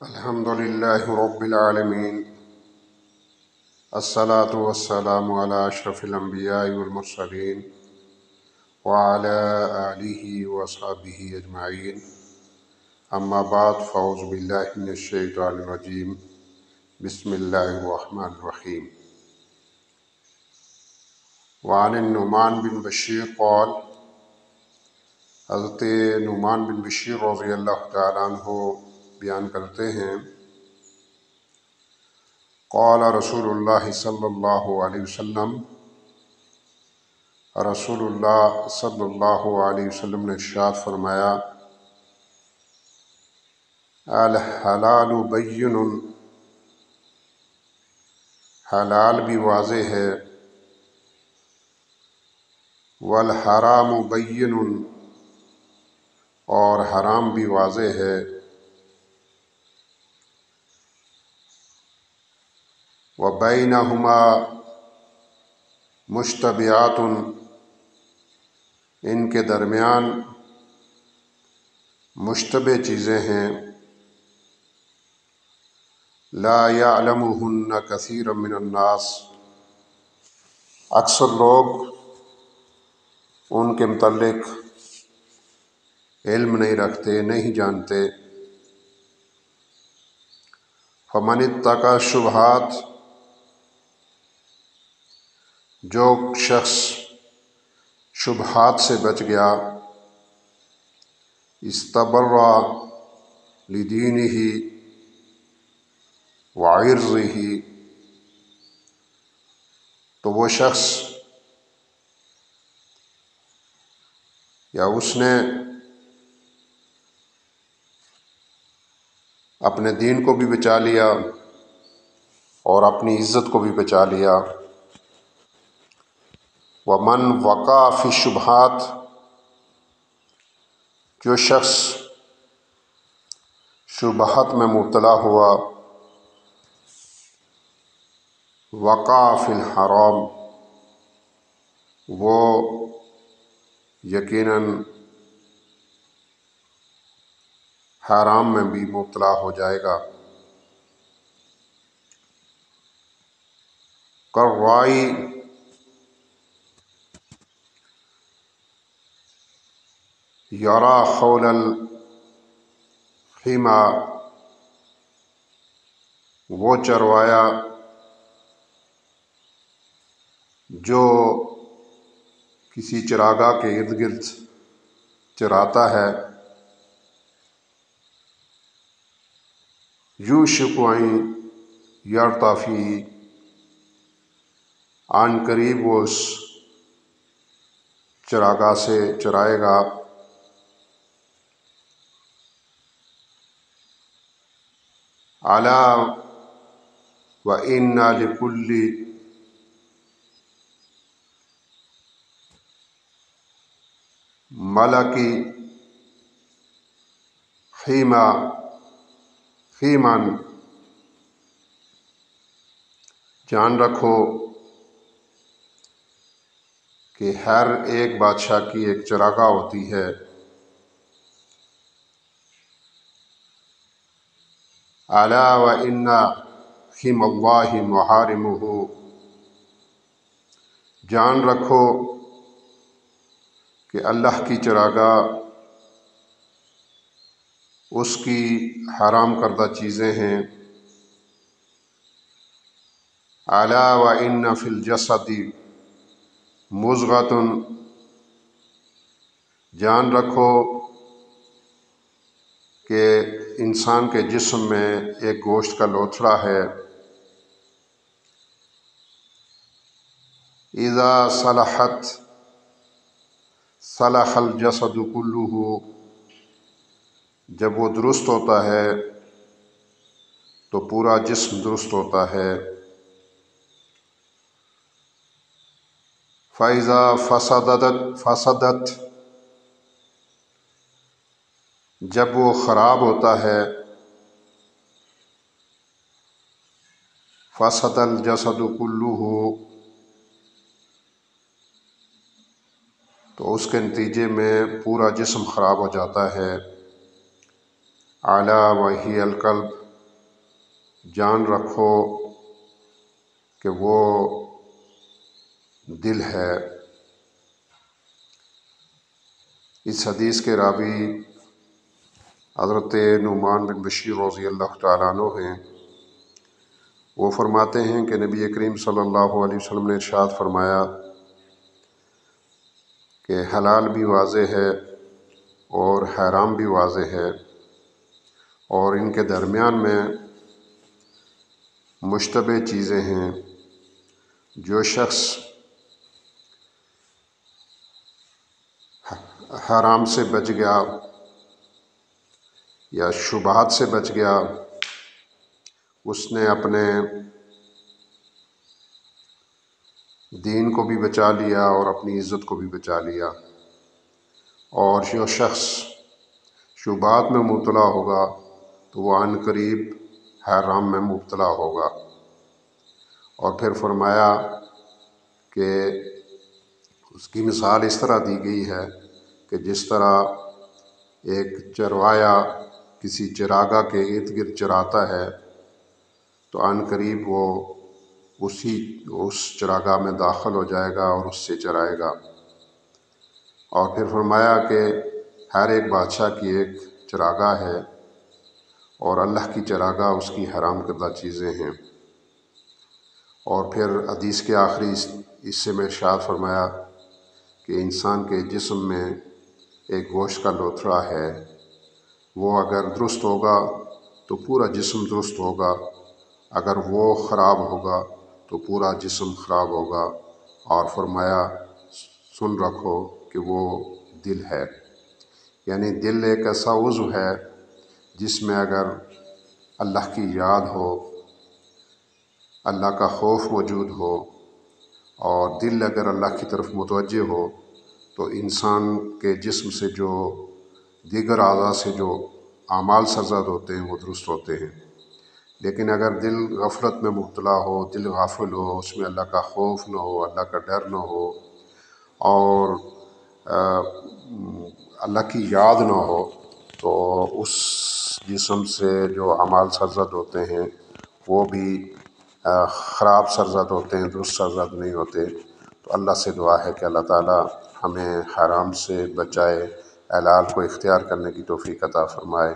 الحمد للہ رب العالمین، الصلاة والسلام علی اشرف الانبیاء والمرسلین وعلی آلہ وصحبہ اجمعین، اما بعد فاعوذ باللہ من الشیطان الرجیم، بسم اللہ الرحمن الرحیم۔ وعن النعمان بن بشیر قال، حضرت نعمان بن بشیر رضی اللہ تعالیٰ عنہ بیان کرتے ہیں، قال رسول اللہ صلی اللہ علیہ وسلم، رسول اللہ صلی اللہ علیہ وسلم نے ارشاد فرمایا، الحلال بین، حلال بھی واضح ہے، والحرام بین، اور حرام بھی واضح ہے، وبینہما مشتبہات، ان کے درمیان مشتبہ چیزیں ہیں، لا یعلمہن کثیر من الناس، اکثر لوگ ان کے متعلق علم نہیں رکھتے، نہیں جانتے۔ فمن اتقی الشبہات، جو شخص شبہات سے بچ گیا، استبرأ لدینہ وعرضہ، تو وہ شخص یا اس نے اپنے دین کو بھی بچا لیا اور اپنی عزت کو بھی بچا لیا۔ ومن وقع فی الشبہات، جو شخص شبہات میں مبتلا ہوا، وقع فی الحرام، وہ یقیناً حرام میں بھی مبتلا ہو جائے گا۔ کالراعی یرعی حول الحمى، وہ چروایا جو کسی چراگاہ کے ارد گرد چراتا ہے، یوشک ان یرتع فیہ، عن قریب وہ اس چراگاہ سے چرائے گا۔ الا وان لکل ملک خیما، جان رکھو کہ ہر ایک بادشاہ کی ایک چراگاہ ہوتی ہے۔ الا وان خیم اللہ محارمہ، جان رکھو کہ اللہ کی چراگاہ اس کی حرام کردہ چیزیں ہیں۔ الا وان فی الجسد مضغۃ، جان رکھو کہ انسان کے جسم میں ایک گوشت کا لوتھڑا ہے، اذا صلحت صلح الجسد کلہ، جب وہ درست ہوتا ہے تو پورا جسم درست ہوتا ہے۔ فَإِذَا فَسَدَتْ، جب وہ خراب ہوتا ہے، فَسَدَ الْجَسَدُ كُلُّهُ، تو اس کے نتیجے میں پورا جسم خراب ہو جاتا ہے۔ الا وہی القلب، جان رکھو کہ وہ دل ہے۔ اس حدیث کے راوی حضرت نعمان بن بشیر رضی اللہ تعالیٰ عنہ ہیں۔ وہ فرماتے ہیں کہ نبی کریم صلی اللہ علیہ وسلم نے ارشاد فرمایا کہ حلال بھی واضح ہے اور حرام بھی واضح ہے، اور ان کے درمیان میں مشتبہ چیزیں ہیں۔ جو شخص حرام سے بچ گیا یا شبہات سے بچ گیا، اس نے اپنے دین کو بھی بچا لیا اور اپنی عزت کو بھی بچا لیا۔ اور جو شخص شبہات میں مبتلا ہوگا تو وہ عن قریب حرام میں مبتلا ہوگا۔ اور پھر فرمایا کہ اس کی مثال اس طرح دی گئی ہے کہ جس طرح ایک چروایا کسی چراگاہ کے ارد گرد چراتا ہے تو عن قریب وہ اس چراگاہ میں داخل ہو جائے گا اور اس سے چرائے گا۔ اور پھر فرمایا کہ ہر ایک بادشاہ کی ایک چراگاہ ہے اور اللہ کی چراگاہ اس کی حرام کردہ چیزیں ہیں۔ اور پھر حدیث کے آخری حصے میں ارشاد فرمایا کہ انسان کے جسم میں ایک گوشت کا لوتھڑا ہے، وہ اگر درست ہوگا تو پورا جسم درست ہوگا، اگر وہ خراب ہوگا تو پورا جسم خراب ہوگا۔ اور فرمایا سن رکھو کہ وہ دل ہے، یعنی دل ایک ایسا عضو ہے جس میں اگر اللہ کی یاد ہو، اللہ کا خوف موجود ہو، اور دل اگر اللہ کی طرف متوجہ ہو تو انسان کے جسم سے جو دیگر اعضاء سے جو اعمال سرزد ہوتے ہیں وہ درست ہوتے ہیں۔ لیکن اگر دل غفلت میں مبتلا ہو، دل غافل ہو، اس میں اللہ کا خوف نہ ہو، اللہ کا ڈر نہ ہو، اور اللہ کی یاد نہ ہو، تو اس جسم سے جو اعمال سرزد ہوتے ہیں وہ بھی خراب سرزد ہوتے ہیں، درست سرزد نہیں ہوتے۔ تو اللہ سے دعا ہے کہ اللہ تعالیٰ ہمیں حرام سے بچائے، حلال کو اختیار کرنے کی توفیق عطا فرمائے۔